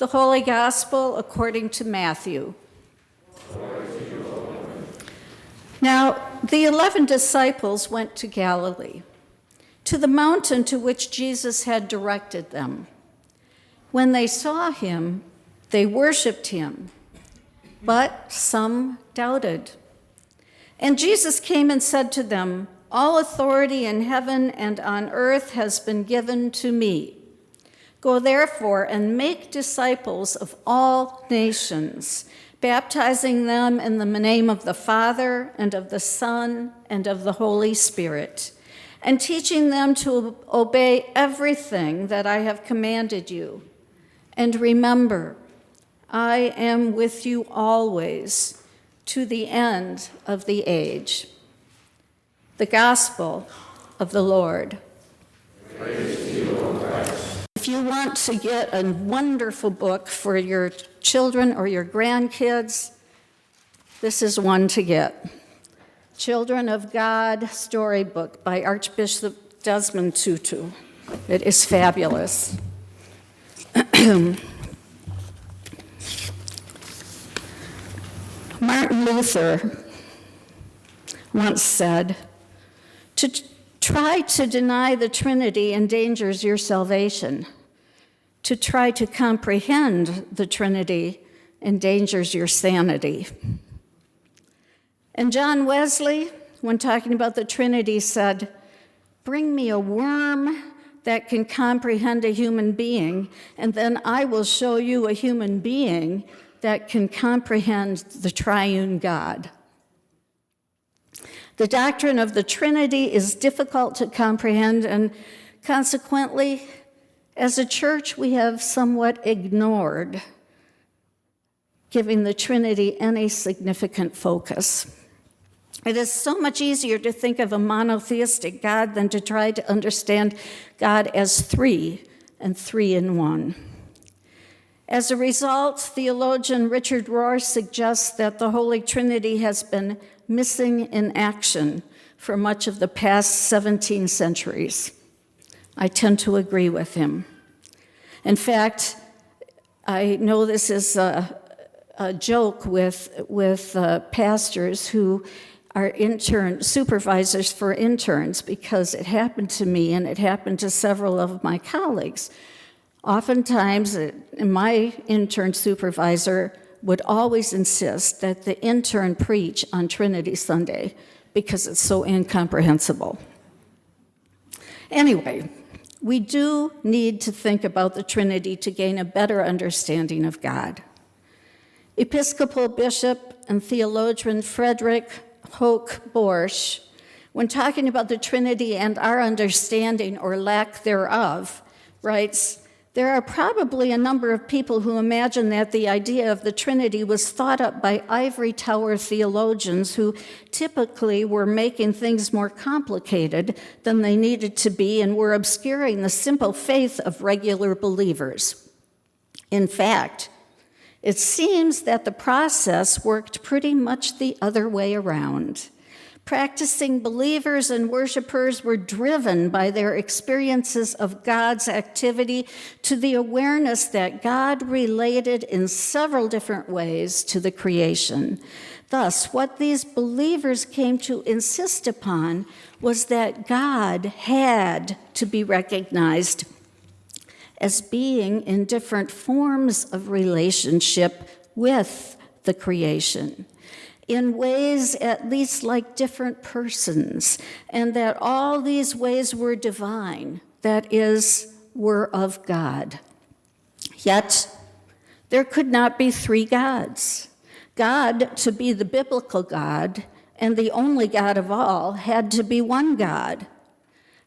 The Holy Gospel according to Matthew. Now, the 11 disciples went to Galilee, to the mountain to which Jesus had directed them. When they saw him, they worshiped him, but some doubted. And Jesus came and said to them, "All authority in heaven and on earth has been given to me. Go therefore and make disciples of all nations, baptizing them in the name of the Father and of the Son and of the Holy Spirit, and teaching them to obey everything that I have commanded you. And remember, I am with you always to the end of the age." The Gospel of the Lord. Praise to you, O Christ. If you want to get a wonderful book for your children or your grandkids, this is one to get. Children of God Storybook by Archbishop Desmond Tutu. It is fabulous. Martin Luther once said, "To try to deny the Trinity endangers your salvation. To try to comprehend the Trinity endangers your sanity." And John Wesley, when talking about the Trinity, said, "Bring me a worm that can comprehend a human being, and then I will show you a human being that can comprehend the Triune God." The doctrine of the Trinity is difficult to comprehend, and consequently, as a church, we have somewhat ignored giving the Trinity any significant focus. It is so much easier to think of a monotheistic God than to try to understand God as three and three in one. As a result, theologian Richard Rohr suggests that the Holy Trinity has been missing in action for much of the past 17 centuries. I tend to agree with him. In fact, I know this is a joke with pastors who are supervisors for interns, because it happened to me and it happened to several of my colleagues. Oftentimes, my intern supervisor would always insist that the intern preach on Trinity Sunday because it's so incomprehensible. Anyway, we do need to think about the Trinity to gain a better understanding of God. Episcopal Bishop and theologian Frederick Houk Borsch, when talking about the Trinity and our understanding or lack thereof, writes, "There are probably a number of people who imagine that the idea of the Trinity was thought up by ivory tower theologians who typically were making things more complicated than they needed to be and were obscuring the simple faith of regular believers. In fact, it seems that the process worked pretty much the other way around. Practicing believers and worshipers were driven by their experiences of God's activity to the awareness that God related in several different ways to the creation. Thus, what these believers came to insist upon was that God had to be recognized as being in different forms of relationship with the creation, in ways at least like different persons, and that all these ways were divine, that is, were of God. Yet, there could not be three gods. God, to be the biblical God and the only God of all, had to be one God.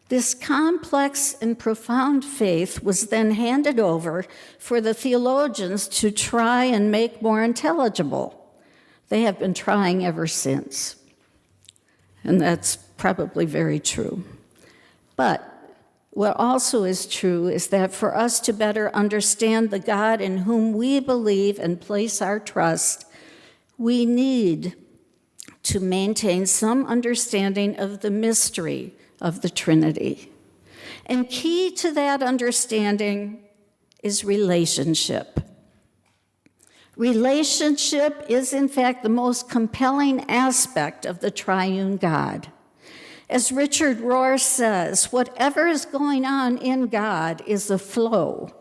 This complex and profound faith was then handed over for the theologians to try and make more intelligible. They have been trying ever since. And that's probably very true. But what also is true is that for us to better understand the God in whom we believe and place our trust, we need to maintain some understanding of the mystery of the Trinity. And key to that understanding is relationship. Relationship is, in fact, the most compelling aspect of the Triune God. As Richard Rohr says, whatever is going on in God is a flow,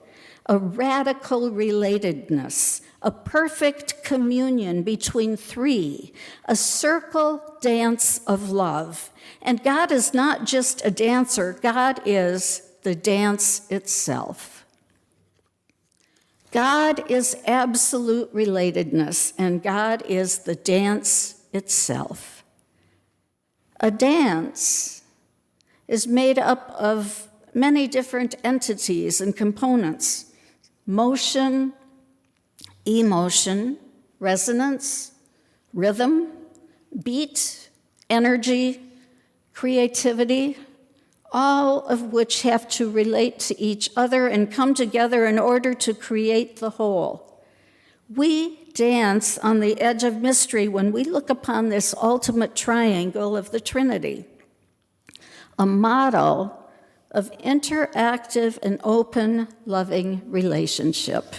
a radical relatedness, a perfect communion between three, a circle dance of love. And God is not just a dancer, God is the dance itself. God is absolute relatedness, and God is the dance itself. A dance is made up of many different entities and components: motion, emotion, resonance, rhythm, beat, energy, creativity, all of which have to relate to each other and come together in order to create the whole. We dance on the edge of mystery when we look upon this ultimate triangle of the Trinity, a model of interactive and open, loving relationship.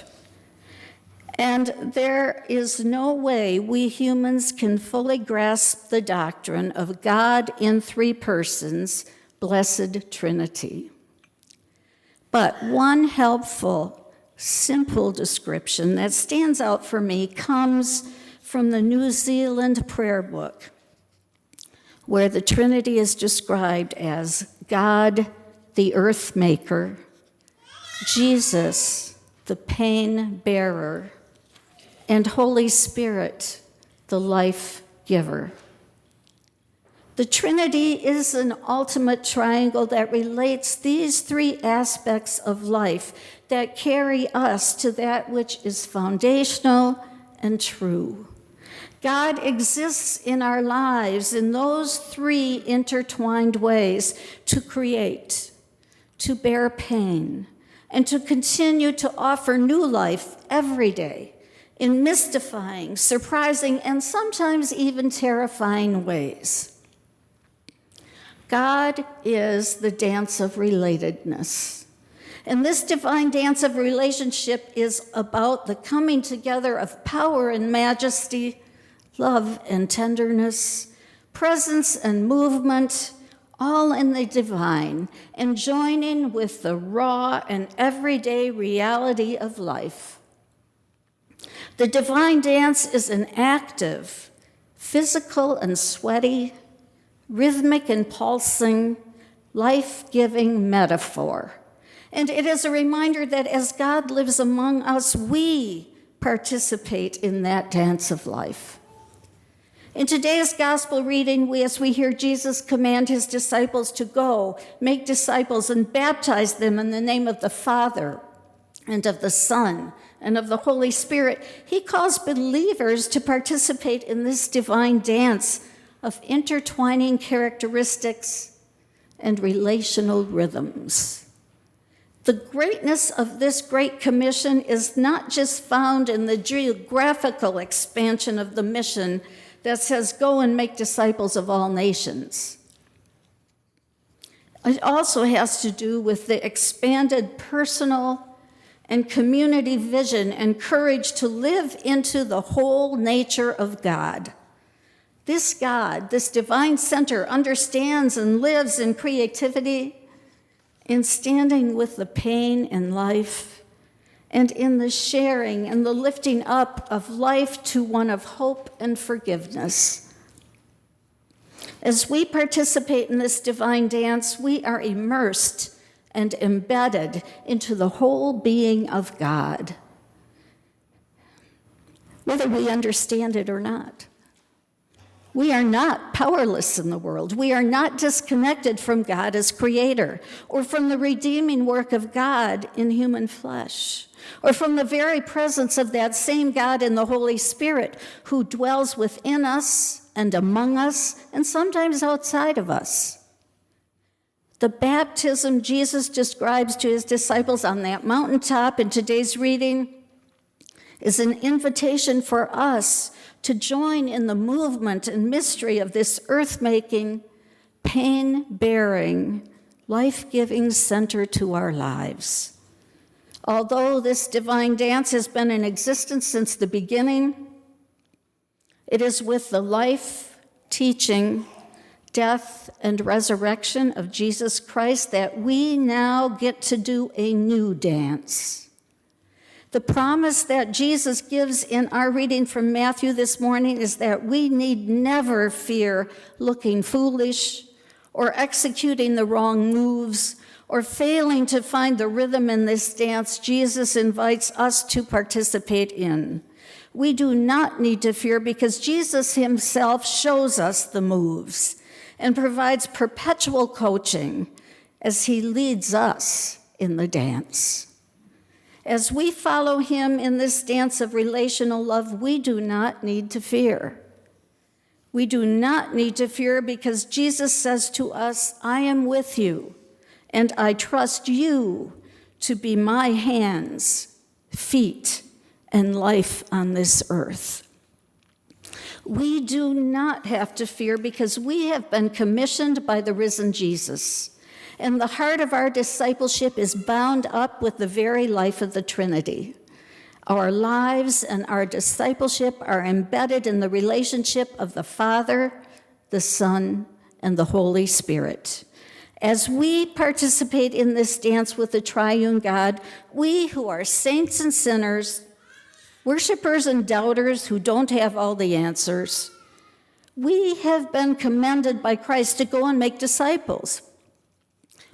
And there is no way we humans can fully grasp the doctrine of God in three persons, Blessed Trinity. But one helpful, simple description that stands out for me comes from the New Zealand prayer book, where the Trinity is described as God, the earth maker, Jesus, the pain bearer, and Holy Spirit, the life giver. The Trinity is an ultimate triangle that relates these three aspects of life that carry us to that which is foundational and true. God exists in our lives in those three intertwined ways: to create, to bear pain, and to continue to offer new life every day in mystifying, surprising, and sometimes even terrifying ways. God is the dance of relatedness. And this divine dance of relationship is about the coming together of power and majesty, love and tenderness, presence and movement, all in the divine, and joining with the raw and everyday reality of life. The divine dance is an active, physical and sweaty, rhythmic and pulsing, life-giving metaphor. And it is a reminder that as God lives among us, we participate in that dance of life. In today's gospel reading, as we hear Jesus command his disciples to go, make disciples, and baptize them in the name of the Father and of the Son and of the Holy Spirit, he calls believers to participate in this divine dance of intertwining characteristics and relational rhythms. The greatness of this Great Commission is not just found in the geographical expansion of the mission that says, go and make disciples of all nations. It also has to do with the expanded personal and community vision and courage to live into the whole nature of God. This God, this divine center, understands and lives in creativity, in standing with the pain in life, and in the sharing and the lifting up of life to one of hope and forgiveness. As we participate in this divine dance, we are immersed and embedded into the whole being of God, whether we understand it or not. We are not powerless in the world. We are not disconnected from God as creator, or from the redeeming work of God in human flesh, or from the very presence of that same God in the Holy Spirit who dwells within us and among us and sometimes outside of us. The baptism Jesus describes to his disciples on that mountaintop in today's reading is an invitation for us to join in the movement and mystery of this earth-making, pain-bearing, life-giving center to our lives. Although this divine dance has been in existence since the beginning, it is with the life, teaching, death, and resurrection of Jesus Christ that we now get to do a new dance. The promise that Jesus gives in our reading from Matthew this morning is that we need never fear looking foolish or executing the wrong moves or failing to find the rhythm in this dance Jesus invites us to participate in. We do not need to fear because Jesus himself shows us the moves and provides perpetual coaching as he leads us in the dance. As we follow him in this dance of relational love, we do not need to fear. We do not need to fear because Jesus says to us, I am with you, and I trust you to be my hands, feet, and life on this earth. We do not have to fear because we have been commissioned by the risen Jesus, and the heart of our discipleship is bound up with the very life of the Trinity. Our lives and our discipleship are embedded in the relationship of the Father, the Son, and the Holy Spirit. As we participate in this dance with the Triune God, we who are saints and sinners, worshipers and doubters who don't have all the answers, we have been commended by Christ to go and make disciples.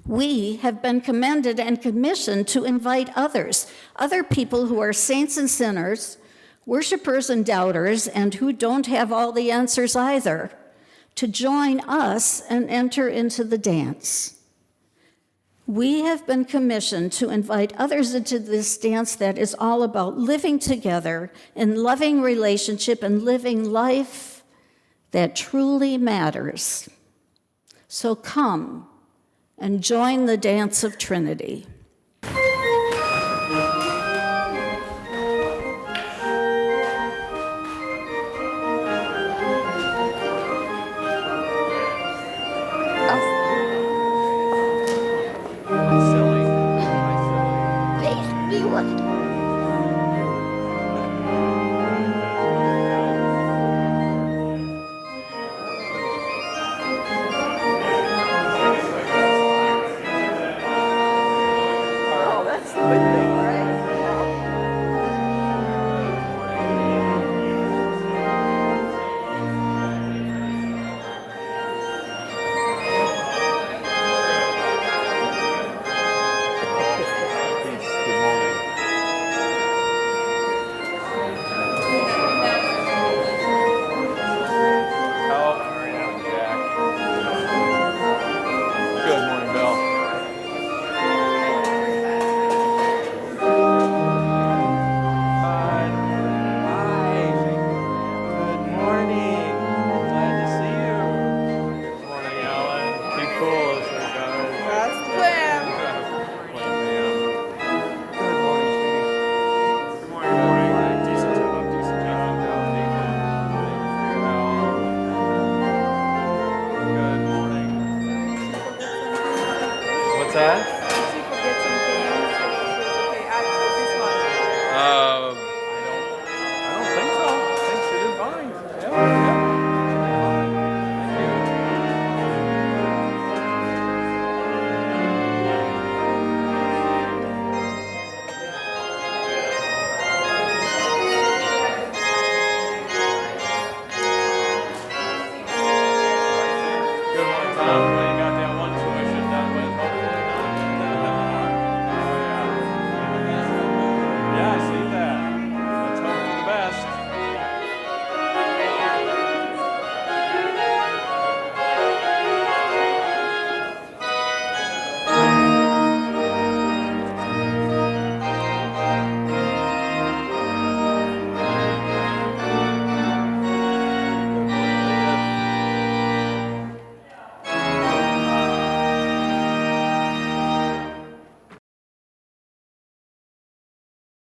We have been commended and commissioned to invite others, other people who are saints and sinners, worshipers and doubters, and who don't have all the answers either, to join us and enter into the dance. We have been commissioned to invite others into this dance that is all about living together in loving relationship and living life that truly matters. So come and join the dance of Trinity.